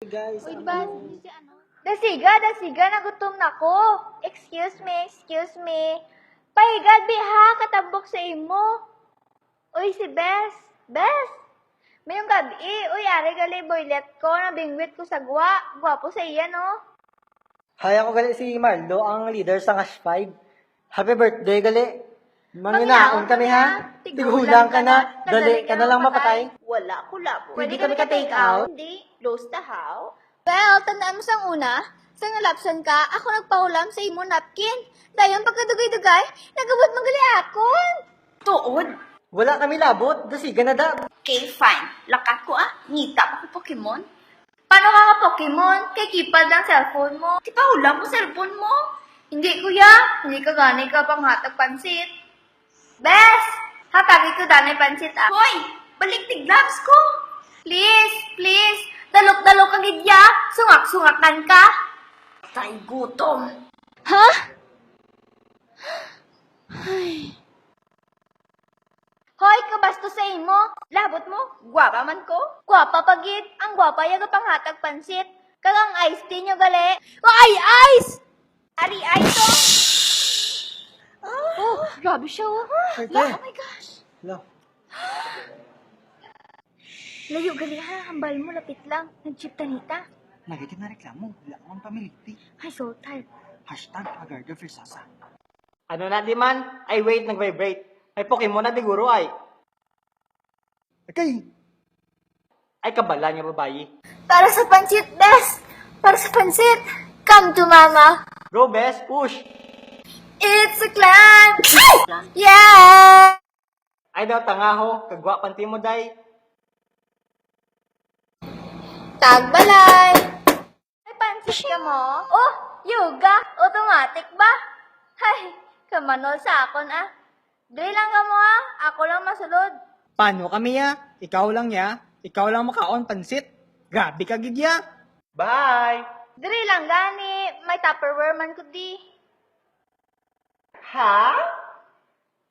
guys. Uy, ba? Dasiga, nagutom na ko. Excuse me. Paigad, biha, katambok sa imo. Uy, si Bes. Mayong gabi, uy, ari gali boylet ko, nabingwit ko sa gwapo sa iya, no? Hi, ako gali si Marlo, ang leader sa Ngash 5. Happy birthday gali. Manginaon Manginaon kami ha. Tigulang ka na. Dali ka na lang mapatay. Wala ko labo. Pwede kami ka-take out? Hindi. Close the house. Well, tandaan mo sang una, sang nalapsan ka, ako nagpaulam sa imo napkin. Dayon pagkadugay-dugay, nagabot magali akon. Tuod. Wala kami labot. Dasiga na da. Okay, fine. Lakat ko Ngita ako Pokemon. Paano ka Pokemon? Kay kipad ang cellphone mo. Di ba ulam mo cellphone mo? Hindi kuya, hindi ka gani ka panghatag pansit. Bes, hatagi ko danay pansit Hoy! Balik tiglaps ko! Please, dalok-dalok ka gidya, sungak-sungakan ka. Tay gutom. Ha? Hoy, kabasto sa imo. Labot mo, gwapa man ko. Gwapa pagit, ang gwapa yaga panghatag pansit. Kagang ice tea nyo gali. Ay, ice! Ari, ice to. Oh, grabe siya oh. Tay. Oh my gosh. Hello. Layo gali ha, hambal mo, lapit lang. Nag-chip tanita. Nagating na reklamo. Wala akong pamiliti. Ay, so tired. Hashtag Agarda Versasa. Ano na di man? Ay wait, nag-vibrate. Ay Pokemon na diguro ay. Okay. Ay kabala niya babayi. Para sa pansit, Bes! Para sa pansit! Come to mama! Go best, push. It's a clan! Yeah! Ay daw tangaho, kagwa panti mo day. Tagbalay! Ay, pansit ka mo? Oh, yoga! Automatic ba? Hay, kamanol sa akon Dili lang ka mo ako lang masulod. Paano kami ya? Ikaw lang ya? Ikaw lang makaon pansit? Grabe ka gidya. Bye! Dili lang gani, may Tupperware man ko di. Ha?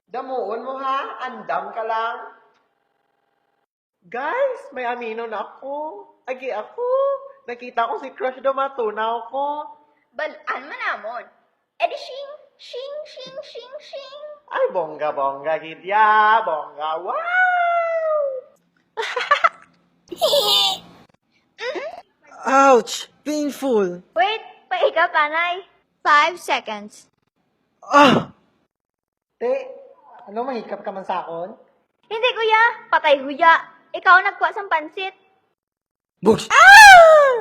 Damuon mo ha? Andam ka lang? Guys, may amino na ako. Agi ako. Nakita ko si Crush daw matunaw ko. Balaan man namon. Edi shing, shing. Ay, bongga, gidya. Bongga, wow! Ouch! Painful! Wait, paika panay. 5 seconds. Ah! Te, ano mahikap ka man sa akon? Hindi kuya, patay huya. Ikaw nagkuha sa pansit. Bush! Ah!